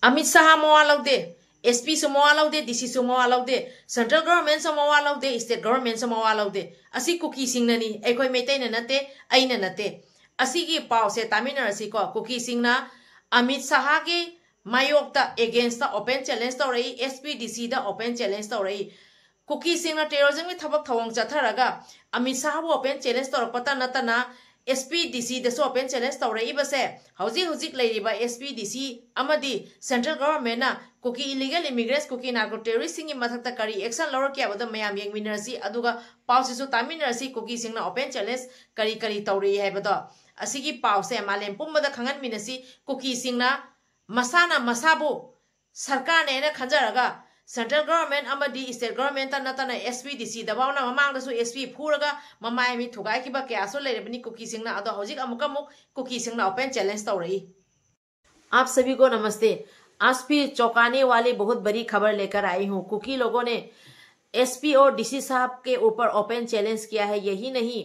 Amit Shah Mawa laudy, SP su Mawa laudy, DC su Mawa laudy, Central Government su Mawa laudy, State Government su Mawa laudy. Asi Kuki singnani, ekoi metai na nate, aina nate. Asi ki pau se tamina asi ko Kuki singna Amit Shah ki mayokta against the open challenge story, SPDC the open challenge story. Kuki singna terrorism ki thabak thoyong chatharaga Amit Shah open challenge story pata natana SPDC the open challenge story ibase hauzik leiriba SPDC amadi central government na Kuki illegal immigrants Kuki narco terrorist singi mathakta kari action lawra kya bada mayam yengminarasi aduga pause su taminarasi Kuki singna open challenge kari tauri haibada asigi pause malem pumbada khangan minasi Kuki singna masana masabu sarkar ne na khanjaraga Central Government amadi State Government natana SPDC dabauna mamangda su SP phuraga mamai mi thugai ki ba kya so lerebni Kuki singna ado hojik amukamuk Kuki singna open challenge तौरही। आप सभी को नमस्ते। आज भी चौंकाने वाली बहुत बड़ी खबर लेकर आई हूँ। कुकी लोगों ने SP और DC साहब के ऊपर ओपन चैलेंज किया है। यही नहीं,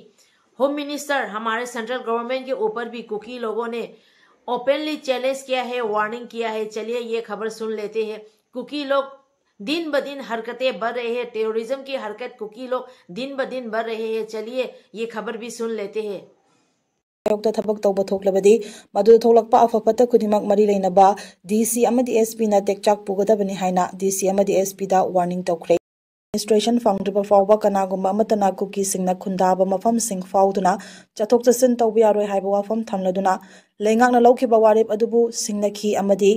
होम मिनिस्टर हमारे सेंट्रल गवर्नमेंट के ऊपर भी कुकी लोगों ने ओपनली चैलेंज किया है, वार्निंग किया है। चलिए ये खबर सुन लेते हैं। कुकी लोग दिन ब दिन हरकतें बढ़ रहे हैं, टेररिज्म की हरकत कुकी लोग दिन ब दिन बढ़ रहे हैं। चलिए ये खबर भी सुन लेते हैं। थबक तौब थोक्लबदी मदु थोलकपा अफपत खुदिमक मरी लेनबा DC अमदी SP ना टेकचाक पुगदबनी हाइना DC अमदी SP दा वार्निंग तौख्रे। एडमिनिस्ट्रेशन फाउंडर फाउबा कनागुम्बा अमतना कुकी सिंगना खुंदाबा मफम सिंग फाउदुना चथोक चसिन तौबा यारोय हाइबा वाफम थमलदुना लेंगाकना लौखिबा वारेप अदुबु सिंगनखी अमदी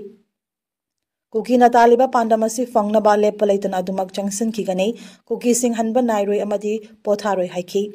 कुकी नातालिबा पांडमसी फंगनबा लेप लेतना अदुमक जंक्शन खिगने कुकी सिंग हनबा नाइरोय अमदी पोथारोय हाइखी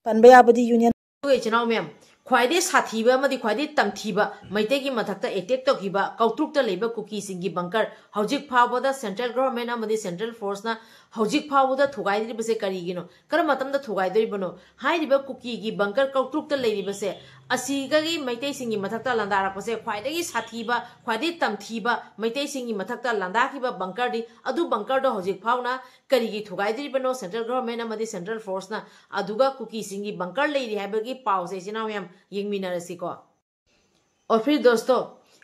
पनबयाबदी यूनियन चनाव मैम ख्वाइदे साथीबा अमदी ख्वाइदे तमथीबा मैतेगी मथक्ता अटैक तौखिबा कौतुकता लेबा कुकी सिंगी बंकर हौजिक फावबदा सेंट्रल गवर्नमेंट अमदी सेंट्रल फोर्स ना हौजिक फावबदा थुगाइदिबसे करिगिनो कर मतमदा थुगाइदरिबनो हाइरिबा कुकी गी बंकर कौतुकता लेरिबसे असीगगी मैते सिंगी मथक्ता लंदारपसे ख्वाइदेगी साथीबा ख्वाइदे तमथीबा मैते सिंगी मथक्ता लंदाखिबा बंकरदी अदु बंकरदो हौजिक फावना करिगी थुगाइदरिबनो सेंट्रल गवर्नमेंट अमदी सेंट्रल फोर्स ना अदुगा कुकी सिंगी बंकर लेरि हाइबगी पाउसे चिनाव याम यंगमिनरसिको। और फिर दोस्तों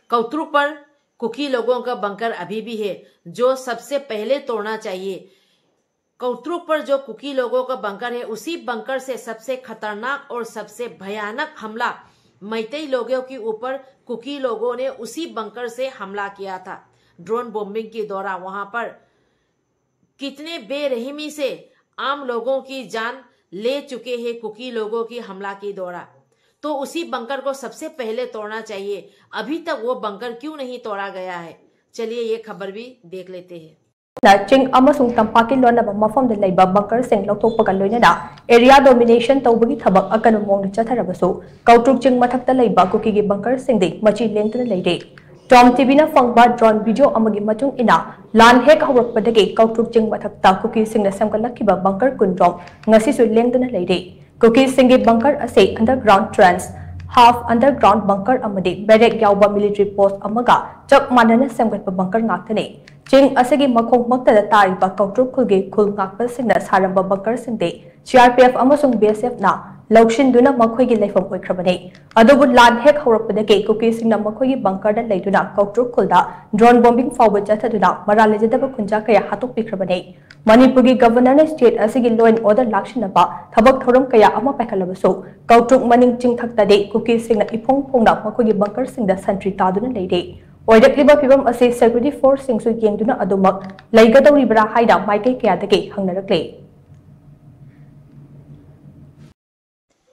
कौतुक पर कुकी लोगों का बंकर अभी भी है जो सबसे पहले तोड़ना चाहिए। कौतुक पर जो कुकी लोगों का बंकर है उसी बंकर से सबसे खतरनाक और सबसे भयानक हमला मैतेई लोगों के ऊपर कुकी लोगों ने उसी बंकर से हमला किया था। ड्रोन बॉम्बिंग के दौरान वहां पर कितने बेरहमी से आम लोगों की जान ले चुके हैं कुकी लोगों की हमला के दौरान। तो उसी बंकर को सबसे पहले तोड़ना चाहिए। अभी तक वो बंकर क्यों नहीं तोड़ा गया है, चलिए ये खबर भी देख लेते हैं। चिंग अमसुंग तंपाकी लोनब मफम लैब बंकर सिंग लौथोकपगा लोइनना एरिया डोमिनेशन तौबगी थबक अकन मोंग चथरबसु कौतुक चिंग मथक्ता लैब कुकीगी बंकर सिंगदे मची लेंगतना लैरे। टॉम टीवीना फंगबा ड्रोन वीडियो अमगी मतुंग इना लान हेक हौरकपदगी कौतुक चिंग मथक्ता कुकी सिंगना सेमगलखिबा बंकर कुनरोम ngasisu लेंगतना लैरे। कुकी सिंगी बंकर असे underground trench half underground bunker अमदी बैरेक याउबा मिलिट्री पोस्ट अमगा चप मानना सेमगतपा बंकर ngaktane चिंग असेगी मखोंग मक्तदा तारिबा कौतुक खुलगे खुल ngaकपसिंगना सारंबा बंकर सिंगदे CRPF अमसुंग BSF ना लौशिनदुना मखोइगी लेफम ओइख्रबने। अदुबु लान हेक हौरकपदगी कुकी सिंगना मखोइगी बंकरदा लेदुना कौतुक खुलदा ड्रोन बॉम्बिंग फाउबा चथदुना मरालेजदबा खुंजा कया हातोकपिख्रबने। मणिपुर गवर्नर ने स्टेट असिगी लॉ एंड ऑर्डर लाक्सिनबा थबक थौरम कया अमा पाइखलबसु कौतुक मनिंग चिंगथक्तदे कुकी सिंगना इफोंग फोंगना मखोइगी बंकर सिंगदा संट्री तादुना लेरे। ओइरक्लिबा फिबम असे सिक्योरिटी फोर्स सिंगसु येंगदुना अदुमक लैगदौरिबरा हाइदा माइकै कयादगे हंगनरक्ले।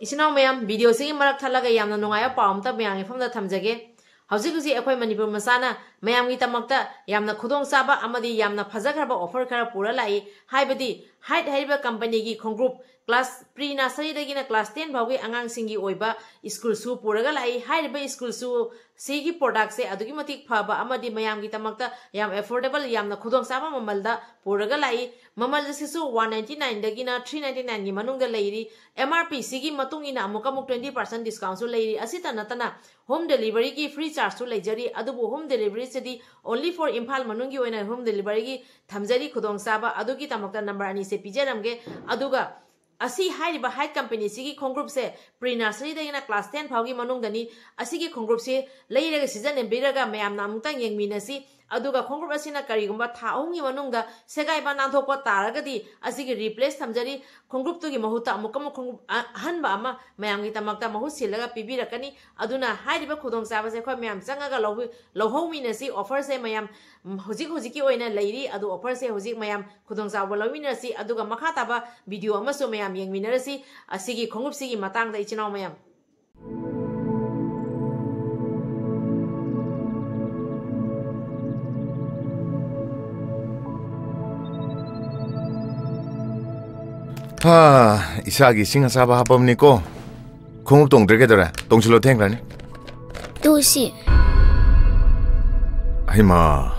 इसिनाव मैम वीडियो से मरक थलगा यामना नुंगाया पावमता मयांग इफमदा थमजगे। हौजिक हुजी अखोय मणिपुर मसाना मयांगी तमक्ता यामना खुदोंग साबा अमदी यामना फजखरबा ऑफर खरा पूरा लाई हाइबदी हाइट हाइबा कंपनी की खोंग्रुप क्लास प्री नर्सरी दगिना क्लास 10 भावगे अंगांग सिंगी ओइबा स्कूल शू पूरगा लाई हाइबा स्कूल शू सीगी प्रोडक्ट से अदुगी मतिक फबा अमदी मयांगी तमक्ता याम एफोर्डेबल यामना खुदोंग साबा ममलदा पूरगा लाई ममल जसिसु 199 दगिना 399 गी मनुंगदा लेरी MRP सीगी मतुंगिना अमुकमुक 20% डिस्काउंट सु लेरी असिता नतना होम डिलीवरी की फ्री चार्ज सु लेजरी अदुबु होम डिलीवरी सेदी ओनली फॉर इम्फाल मनुंगी ओइना होम डिलीवरी की थमजरी खुदोंग साबा अदुगी तमक्ता नंबर अनि से पिजरमगे अदुगा असी हाइरिबा हाइट कंपनी सिगी खोंग्रुप से प्री नर्सरी दगिना क्लास 10 फाउगी मनुंगदनी असिगी खोंग्रुप से लेइरगा season एम्बिरगा मयामना अमुक्ता येंगमिनसी aduga khongrup asina karigumba thaungi manungda segai ba nanthokpa taragadi asigi replace thamjari khongrup tugi mahuta amukam khongrup hanba ama mayamgi tamakta mahut silaga pibirakani aduna hairiba khudong sabase khoi mayam changaga lohhomi na si offer se mayam hojiki oina leiri adu offer se hojik mayam khudong sawa lawina si aduga makha taba video ama so mayam yengminarasi asigi khongrup sigi matangda ichinau mayam 이사기 싱하사바 합법니고 공업동 들게더라 동실로 탱라니 도시 아이마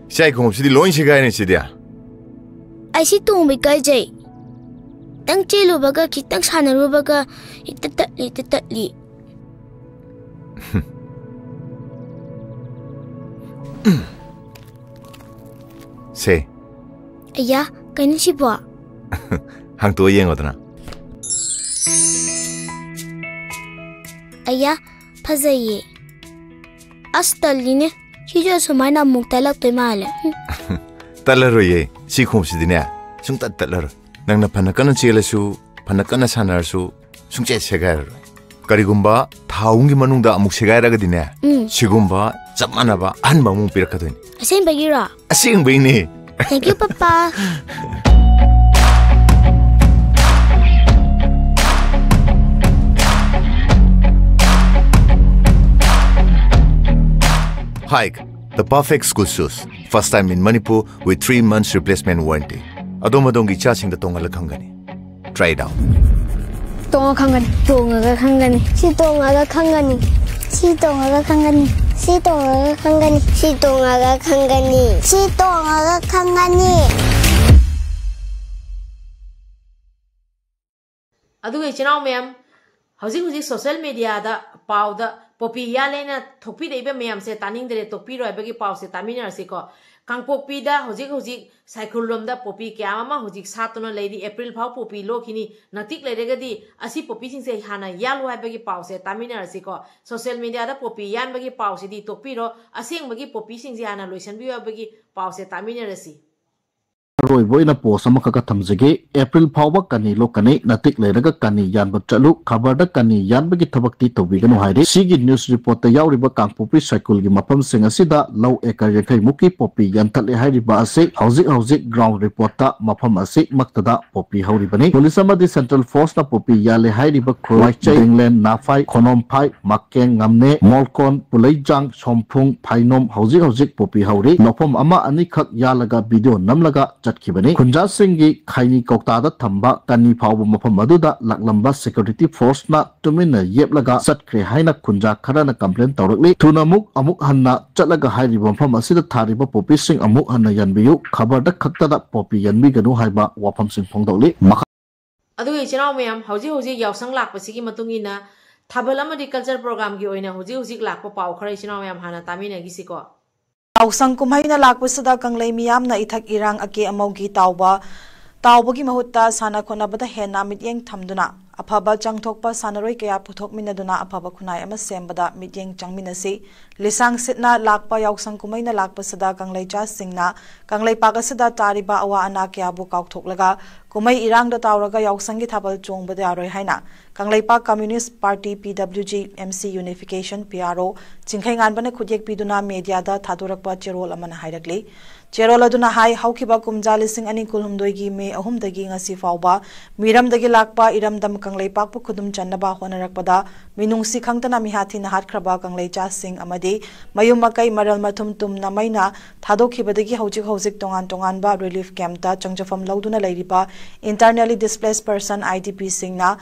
샤이 공업시디 론시가이네 시디야 아시 동비까지 땅 찔러봐가 기땅 사나로봐가 이따따리 세 아야 kayaknya sih Pak. Hang tua yang otna. Ayah, pazaye. Astaline, hijau semai namuk talak tu malah. Talaro ye, si kum si dinia. Sung tat talaro. Nang na panakan cile su, panakan sanar su, sung cek segar. Karigumba, taungi manungda amuk segar aga dinia. Sigumba, zaman apa, an bangun pirakatun. Asing bagira. Asing begini. Thank you, Papa. Hike, the perfect school shoes. First time in Manipur with 3 months replacement warranty. Adomadongi charging the tonga lakangani. Try it out. Tonga kangani. Tonga kangani. Si tonga kangani. Si tonga kangani. Si tonga kangani. Si tonga kangani. Si tonga kangani. Aduga ichinaw mayam hauji social media da pauda popi yalena thopi deiba mayam se taning dere topi roi bagi pau se tamina se ko kangpopi da hauji cycle lom da popi kyama hauji satuna leidi april phau popi lokini natik lerega di asi popi sing se hana yalu hai bagi pau se tamina se ko social media da popi yan bagi pau se di topi ro asing bagi popi sing se hana loisan bi bagi pau se tamina si Roy boy na po sama kakatamjage April phawba kani lokani natik leraga kani yanba chalu khabar da kani yanba gi thabakti tobiganu haire sigi news report ta yauriba kangpopi cycle gi mapam singa sida law ekar yakai muki popi yanthale hairiba ase hauzik ground report ta mapam ase maktada popi hauribani police amadi central force na popi yale hairiba khroichai england nafai khonom phai makkeng ngamne molkon pulaijang somphung phainom hauzik popi hauri nopom ama ani khak yalaga video namlaga Kibani Kunja Singhi Kaini Koktada Tamba Kani Pau Mapamaduda Laklamba Security Force na Tumina Yeplaga Satkre Haina Kunja Karana complaint taurakly Tunamuk Amuk Hanna Chatlaga Hairi Wampam Asida Tariba Popi Sing Amuk Hanna Yanbiyu Kabarda Kaktada Popi Yanbi Ganu Haiba Wapam Sing Pongdoli Adu ichinaw mayam hauji yausang lakpa sigi matungina thabal amadi culture program gi oina hauji lakpa pau khara ichinaw mayam hana tamina gi siko Ausang kumhaina lakpasada kanglay miyam na ithak irang ake amawgi tawbagi mahutta sana khonabada hena mityeng thamduna afaba changthokpa sanaroi kaya puthokminaduna afaba khunai ama sembada mityeng changminasi lisang sitna lakpa yausang kumaina lakpasada kanglay cha singna kanglay pagasada tariba awa ana kya bu kaukthoklaga kumai irang da tawraga yausangi thabal chongbada aroi haina Kanglaipa Communist Party PWG MC Unification PRO Chingkhai nganbane khujek piduna media da thadurakpa cherol amana hairakli cherol aduna hai haukiba kumja lising ani kulhumdoi gi me ahum dagi ngasi fawba miram dagi lakpa iramdam kanglaipa pu khudum channaba honarakpada minungsi khangtana mi hathi na hat khraba kanglaicha sing amadi mayum makai maral mathum tum namaina thadokhibadagi hojik tongan ba relief camp ta changjafam lauduna leiriba internally displaced person IDP singna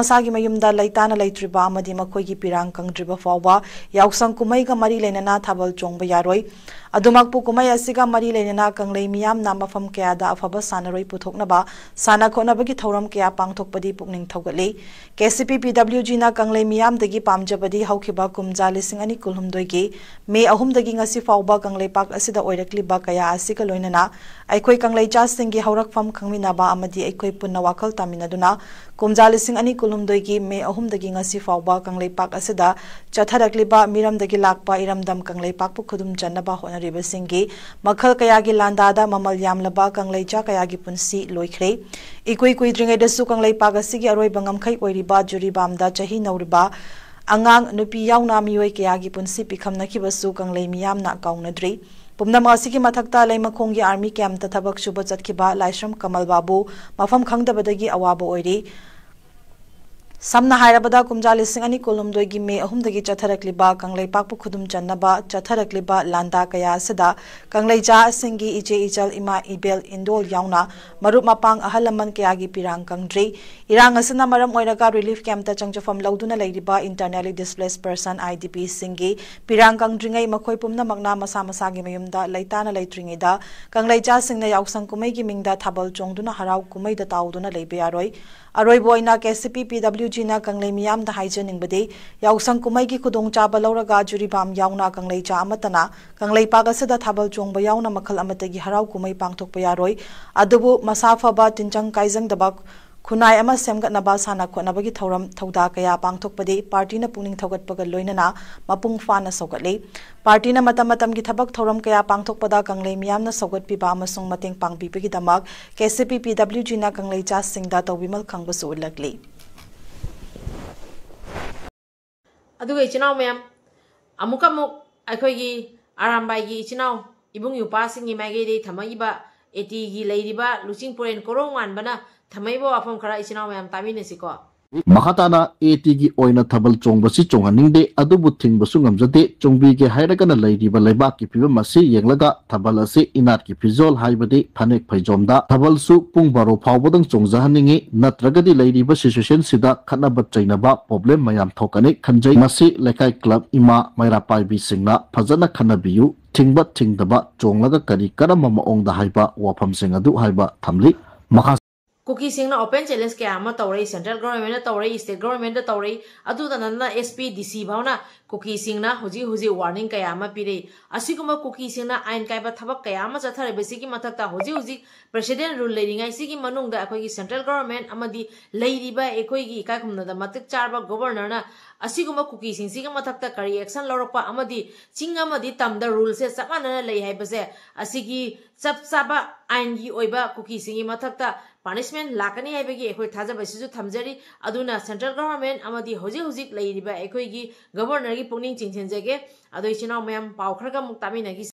masagi mayumda laitana laitriba amadi makhoi pirang kangdriba fawba yausang kumai ga mari lenana thabal chongba yaroi adumakpu kumai asiga mari lenana kanglei miyam na mafam kya da afaba sanaroi puthoknaba sana khonabagi thoram kya pangthokpadi pukning thogali KCP PWG na kanglei miyam dagi pamjabadi haukiba kumja lising ani kulhumdoi gi me ahum dagi ngasi fawba kanglei pak asida oirakli ba kaya asika loinana aikhoi kanglei cha singi haurak fam khangmina ba amadi aikoi punna wakal taminaduna kumja lising ani kulumdoi gi me ahumdagi ngasi fawba kangleipak asida chatharakliba miramdagi lakpa iramdam kangleipak pu khudum jannaba honariba singi makhal kayagi landada mamal yamlaba kangleicha kayagi punsi loikhre ikoi kuidringai dasu kangleipak asigi aroi bangam khai oiriba juri bamda chahi nauriba angang nupi yauna mioi kayagi punsi pikhamnakibasu kanglei miyamna kaunadri पुमनम असिगी मथक्ता लेमखोंगी army camp तथबक शुभ चतखिबा लाइश्रम कमल बाबू मफम खंगदबदगी अवाब ओइरी समना हायरबदा कुमजा लिसिंग अनि कोलुमदोगी मे अहुमदगी चथरकलिबा कंगलेपाकपु खुदुम चन्नबा चथरकलिबा लांदा कया सदा कंगलेजा सिंगी इजे इजल इमा इबेल इंदोल याउना मरुप मपांग अहलमन कयागी पिरांग कंग्री इरांग असना मरम ओइरगा रिलीफ कैंप ता चंगजफम लौदुना लेरिबा इंटरनली डिस्प्लेस्ड पर्सन आईडीपी सिंगी पिरांग कंग्रिंगै मखोय पुमना मगना मसा मसागी मयुमदा लैताना लैत्रिंगैदा कंगलेजा सिंगना याउसंग कुमैगी मिंगदा थाबल चोंगदुना हराव कुमैदा ताउदुना लेबे यारोय अरोइबोइना केसीपी पीडब्ल्यूजी ना कंगले मियाम दा हाइजनिंगबदे याउसंग कुमैगी खुदोंग चाबा लौरगा जुरिबाम याउना कंगले चा अमतना कंगले पागसदा थाबल चोंगबा याउना मखल अमतगी हराव कुमै पांगथोकपा यारोय अदुबु मसाफबा तिनचंग काइजंग दबा खुनाय अमा सेमगतनबा साना खोनबगी थौरम थौदा कया पांगथोकपदे पार्टीना पुनिंग थौगतपगा लोइनना मपुंग फाना सौगतले पार्टीना मतम की थबक थौरम कया पांगथोकपदा कंगले मियामना सौगतपिबा अमसुंग मतेंग पांगबिबगी दमक केसीपी पीडब्ल्यूजी ना कंगले चा सिंगदा तौबिमल खंगबसु उलगली अदुगे इचनाव मैम अमुकमुक अखोगी आरामबाईगी इचनाव इबुंग युपासिंगी मागेदे थमईबा एटीगी लेरिबा लुचिंग पोरेन कोरोंग मानबना थमईबो अफम खरा इचनाव ma'am तामिनेसिको Makatana ATG oina thabal chongbasi chonganingde adubu thingbasu ngamjade chongbige hairagana lairiba laibak ki piba masi yenglaga thabal ase inat ki pizol haibade phanek phaijomda thabal su pung baro phawbodang chongjahaningi natragadi lairiba situation sida khanaba chainaba problem mayam thokani khanjai masi lekai club ima maira paibi singna phajana khanabiyu thingba thingdaba chonglaga kari karama maongda haiba wafam singadu haiba thamli makha Kuki सिंगना open challenge क्या आमा तौरई central government तौरई state government तौरई अदुदनना SP DC भावना कुकी सिंगना हुजी हुजी वार्निंग क्या आमा पिरे असिगुम कुकी सिंगना आइन कायबा थबक क्या आमा चथरे बेसिकी मथकता हुजी हुजी प्रेसिडेंट रूल लेरिंगाई सिगी मनुंगदा अखोगी सेंट्रल गवर्नमेंट अमदी लेरिबा एखोगी इकाखुमनदा मतिक चारबा गवर्नरना असिगुम कुकी सिंगसिगा मथकता करी एक्शन लौरकपा अमदी चिंग अमदी तमदा रूल से समानना लई हाइबसे असिगी सब साबा आइन की ओइबा कुकी सिंगी मथकता पनिशमेंट लाकनी हाइबगी एखोय थाजबसिसु थमजरी अदुना सेंट्रल गवर्नमेंट अमदी होजी हुजिक लेरिबा एखोयगी गवर्नर की पुनिंग चिंचेंजेगे अदोय चिनाव मैम पावखरगा मुक्तामिनगी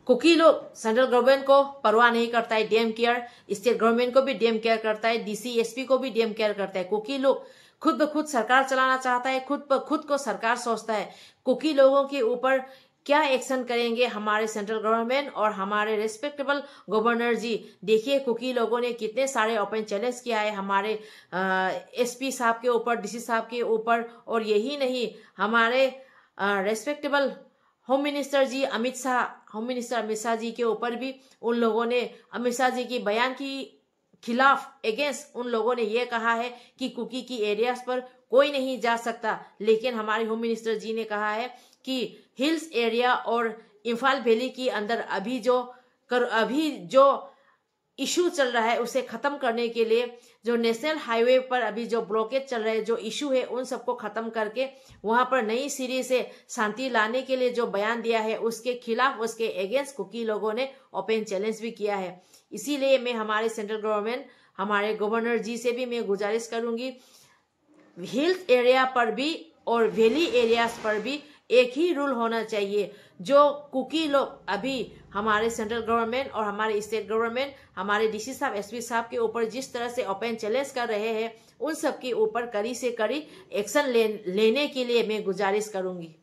कुकी लोग सेंट्रल गवर्नमेंट को परवाह नहीं करता है डीएम केयर स्टेट गवर्नमेंट को भी डीएम केयर करता है डीसी एसपी को भी डीएम केयर करता है कुकी लोग खुद ब खुद सरकार चलाना चाहता है खुद ब खुद को सरकार सोचता है कुकी लोगों के ऊपर क्या एक्शन करेंगे हमारे सेंट्रल गवर्नमेंट और हमारे रेस्पेक्टेबल गवर्नर जी देखिए कुकी लोगों ने कितने सारे ओपन चैलेंज किया है हमारे एसपी साहब के ऊपर डीसी साहब के ऊपर और यही नहीं हमारे respectable home minister Amit Shah ji के ऊपर भी उन लोगों ने अमित शाह जी की बयान की खिलाफ अगेंस्ट उन लोगों ने ये कहा है कि कुकी की एरियाज पर कोई नहीं जा सकता लेकिन हमारे होम मिनिस्टर जी ने कहा है कि हिल्स एरिया और इम्फाल वैली के अंदर अभी जो इशू चल रहा है उसे खत्म करने के लिए जो नेशनल हाईवे पर अभी जो ब्लॉकेज चल रहा है जो इशू है उन सबको खत्म करके वहां पर नई सिरे से शांति लाने के लिए जो बयान दिया है उसके खिलाफ उसके अगेंस्ट कुकी लोगों ने ओपन चैलेंज भी किया है। इसीलिए मैं हमारे सेंट्रल गवर्नमेंट हमारे गवर्नर जी से भी मैं गुजारिश करूंगी हिल्स एरिया पर भी और वैली एरियाज पर भी एक ही रूल होना चाहिए। जो कुकी लोग अभी हमारे सेंट्रल गवर्नमेंट और हमारे स्टेट गवर्नमेंट हमारे डीसी साहब एसपी साहब के ऊपर जिस तरह से ओपन चैलेंज कर रहे हैं उन सब के ऊपर कड़ी से कड़ी एक्शन लेने के लिए मैं गुजारिश करूंगी।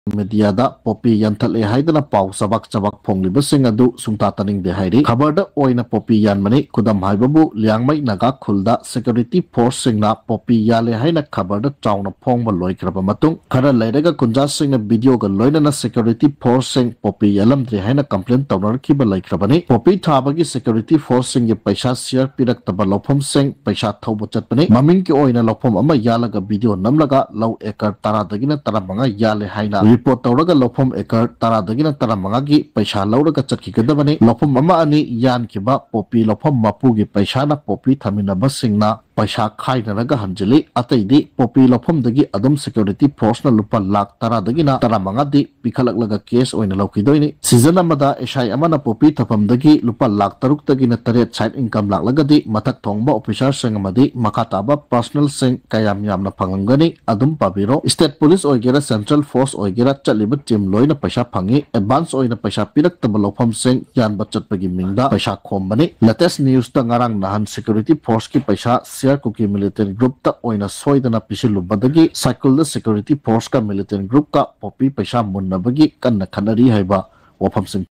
मीडिया पोपी यंथले हाइदना पाव सबक सबक फोंगलिबसिंग अदु सुंता तनिंग दे हाइरि खबर द ओइना पोपी यानमनि खुदम हाइबबु लियांगमै नगा खुलदा सिक्योरिटी फोर्स सिंगना पोपी याले हाइना खबर द चाउना फोंगबा लोइख्रबा मतुंग खरा लैरगा कुंजा सिंगना वीडियो ग लोइना सिक्योरिटी फोर्स सिंग पोपी यालमद्रे हाइना कंप्लेन तौनरखिबा लैख्रबनि पोपी थाबगी सिक्योरिटी फोर्स सिंग गे पैसा शेयर पिरक्तबा लौफम सिंग पैसा थौबु चटपनि ममिंग के ओइना लौफम अमा यालगा वीडियो नमलगा लौ एकर तारा दगिना तारा मंगा Yale हाइना report tawraga lofom ekar taradagina taramangagi paisa lauraga chatkigedabani lofom ama ani yan kiba popi lofom mapugi paisa na popi thaminaba singna paisa khainaraga hanjili ataidi popi lofom dagi adam security force na lupa lakh taradagina taramangadi pikhalaglaga case oina laukidoini season amada SI amana popi thapam dagi lupa lakh taruk dagina taret side income laklagadi mathak thongba officer sing amadi makataba personal sing kayam yamna phangangani adum pabiro state police oigera central force oigera chaliba team loina paisa phangi advance oina paisa pirak taba lofom sing yan bachat pagi mingda paisa khombani latest news ta ngarang nahan security force ki paisa share Kuki military group ta oina soidana pisilubadagi cycle the security force ka military group ka popi paisa munnabagi kanna khanari haiba wafam sing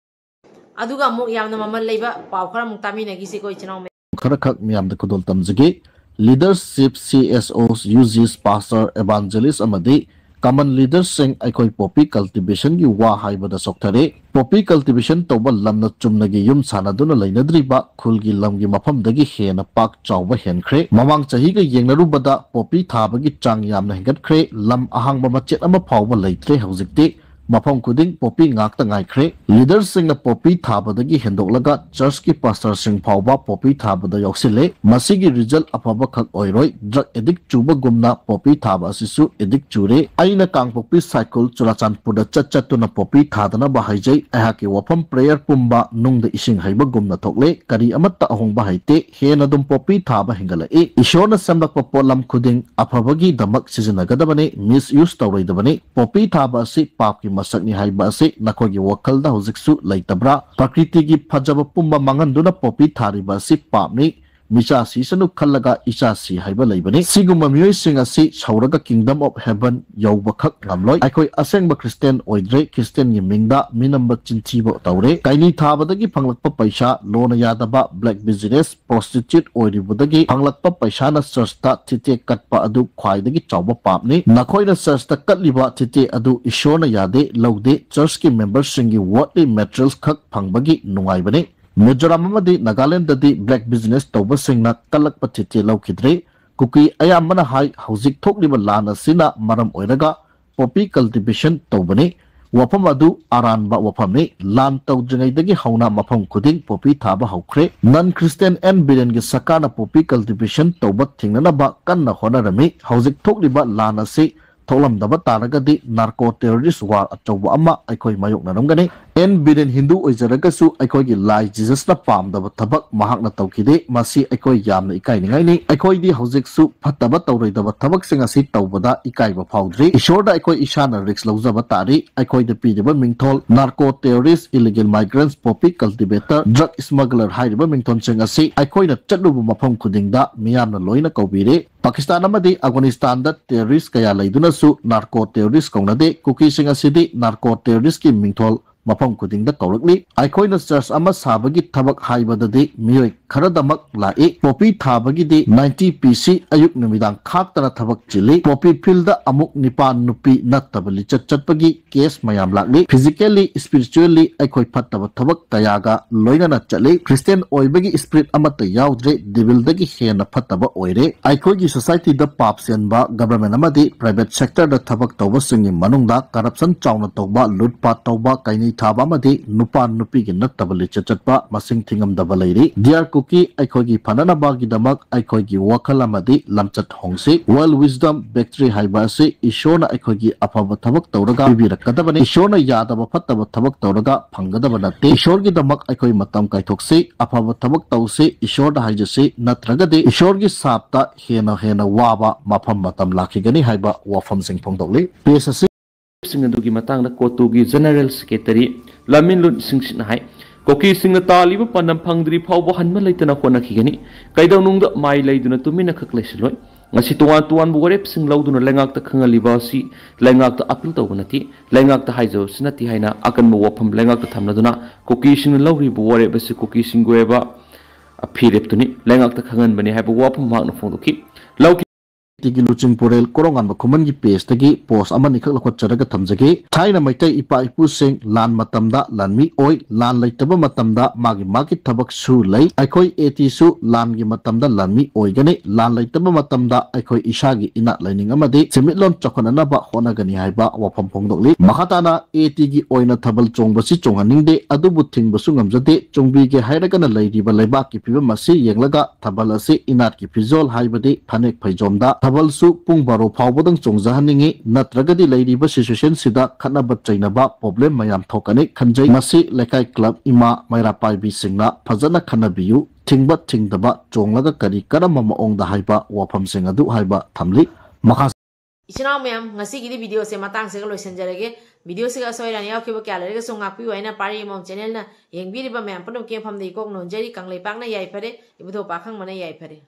aduga mu yamna mamal leiba paw khara mu tamina gi se koi chinaw me khara khak miyam da kudol tamjagi leadership CSOs uses pastor evangelist amadi common leaders sing aikoi poppy cultivation gi wa haibada soktare poppy cultivation toba lamna chumnagi yum sanaduna lainadriba khulgi lamgi mafam dagi hena pak chawba henkhre mamang chahi ga yengnarubada poppy thabagi chang yamna hengatkhre lam ahangba machet ama phawba leitre haujikte mafam kuding poppy ngakta ngaikhre leaders sing na poppy thabadagi hendoklaga church ki pastor sing phawba poppy thabada yoksile masigi result afaba khak oiroi drug addict chuba gumna poppy thaba asisu addict chure aina kangpokpi cycle churachandpurda chatchatuna poppy thadana ba haijai ahaki wafam prayer pumba nungda ising haiba gumna thokle kari amatta ahongba haite hena dum poppy thaba hingala e ishona sambakpa polam khuding afabagi damak sizinnagadabane misuse tawroidabane poppy thaba asi papki masakni haiba ase nakogi wakalda hojiksu leitabra prakriti gi phajaba pumba manganduna popi thariba si papni micha si sanu khallaga isa si haiba leibani siguma mioi singa si sauraga kingdom of heaven yauba khak ngamloi aikoi asengba christian oidre christian ni mingda minamba chinchibo tawre kaini thabadagi phanglakpa paisa lona yadaba black business prostitute oiribudagi phanglakpa paisa na church ta thite katpa adu khwaidagi chawba papni nakoina church ta katliba thite adu ishona yade laude church ki members singi worldly materials khak phangbagi nungaibani Mizoram amadi Nagaland dadi black business tawba singna kalak patite laukidre Kuki ayamana hai hauzik thokliba lana sina maram oiraga poppy cultivation tawbani wafam adu aranba wafamni lan tawdringai dagi hauna mafam kuding poppy thaba haukre non Christian and Biren gi sakana poppy cultivation tawba thingnana ba kanna honarami hauzik thokliba lana se tholam daba taragadi narco terrorist war achawba ama aikoi mayok naramgani en biren hindu oizaragasu aikoi gi lai jesus na pam daba thabak mahak na tawkide masi aikoi yamna ikai ningai ni aikoi di hojik su phataba tawroi daba thabak singa si tawbada ikai ba phawdri ishorda aikoi ishana risk lawjaba tari aikoi de pideba mingthol narco terrorist illegal migrants poppy cultivator drug smuggler haiba mingthon singa si aikoi na chatlubu mafam khudingda miyamna loina kawbire Pakistan amadi Afghanistan da terrorist kaya laiduna su narco terrorist kaunade Kuki singa sidi narco terrorist ki mingthol mafam kuding da kaurakli aikoina church ama sabagi thabak haibadadi miyoi kharadamak lai poppy thabagi di 90 pc ayuk numidang khaktara thabak chili poppy field da amuk nipan nupi nattabali chatpagi case mayam lakli physically spiritually aikoi phattaba thabak kayaga loina na chali Christian oibagi spirit amata yaudre devil dagi hena phattaba oire aikoi gi society da pap senba government amadi private sector da thabak tawba singi manungda corruption chawna tawba lutpat tawba kaini thaba amadi nupa nupi gi nattabali chatpa masing thingam daba leiri dear Kuki aikoi gi phanana ba gi damak aikoi gi wakal amadi lamchat hongsi well wisdom victory haiba se ishona aikoi gi afaba thabak tawraga bibirakadabani ishona yadaba phattaba thabak tawraga phanggadaba natte ishor gi damak aikoi matam kaithokse afaba thabak tawse ishor da haijase natragade ishor gi sapta hena waba mafam matam lakhigani haiba wafam sing phongdokli pesa sing adugi matang da kotugi general secretary lamin lut sing sin hai koki sing na taliba panam phangdri phawbo hanma leitana khona khigani kaidau nungda mai leiduna tumina khaklesiloi ngasi tuan bugarep sing lauduna lengak ta khangali si lengak ta apil tawbanati lengak ta haijo sinati haina akan mo wafam lengak ta thamnaduna koki sing lauri buware basi koki sing goeba a phirep tuni lengak ta khangan bani haiba wafam mak na phongdoki lauki Tigi Luching Porel Korongan Bakuman gi page tagi post amani khak lakhot charaga thamjage thaina maitai ipa ipu sing lan matamda lanmi oi lan laitaba matamda magi thabak su lei aikoi eti su lan gi matamda lanmi oi gani lan laitaba matamda aikoi ishagi ina laining amadi semitlon chakhonana ba hona gani haiba wafam phongdokli makhatana eti gi oina thabal chongbasi chonghaningde adubu thingbasu ngamjade chongbi ge hairagana lairiba laiba ki piba masi yenglaga thabal ase inat ki fizol haibade phanek phaijomda Tabalsu pung baro phawbodang chongjahaningi natragadi lairiba situation sida khanaba chainaba problem mayam thokani khanjai masi lekai club ima maira paibi singna phajana khanabiyu thingba thingdaba chonglaga kari karama maongda haiba wafam singadu haiba thamli makha Ichina ma'am ngasi gidi video se matang se loisan jarage video se ga soirani yakiba kya lerega so ngakpi waina pari mom channel na yengbiri ba ma'am panum ke pham dei kok non jari kanglei pakna yai phare ibudo pakhang mana yai phare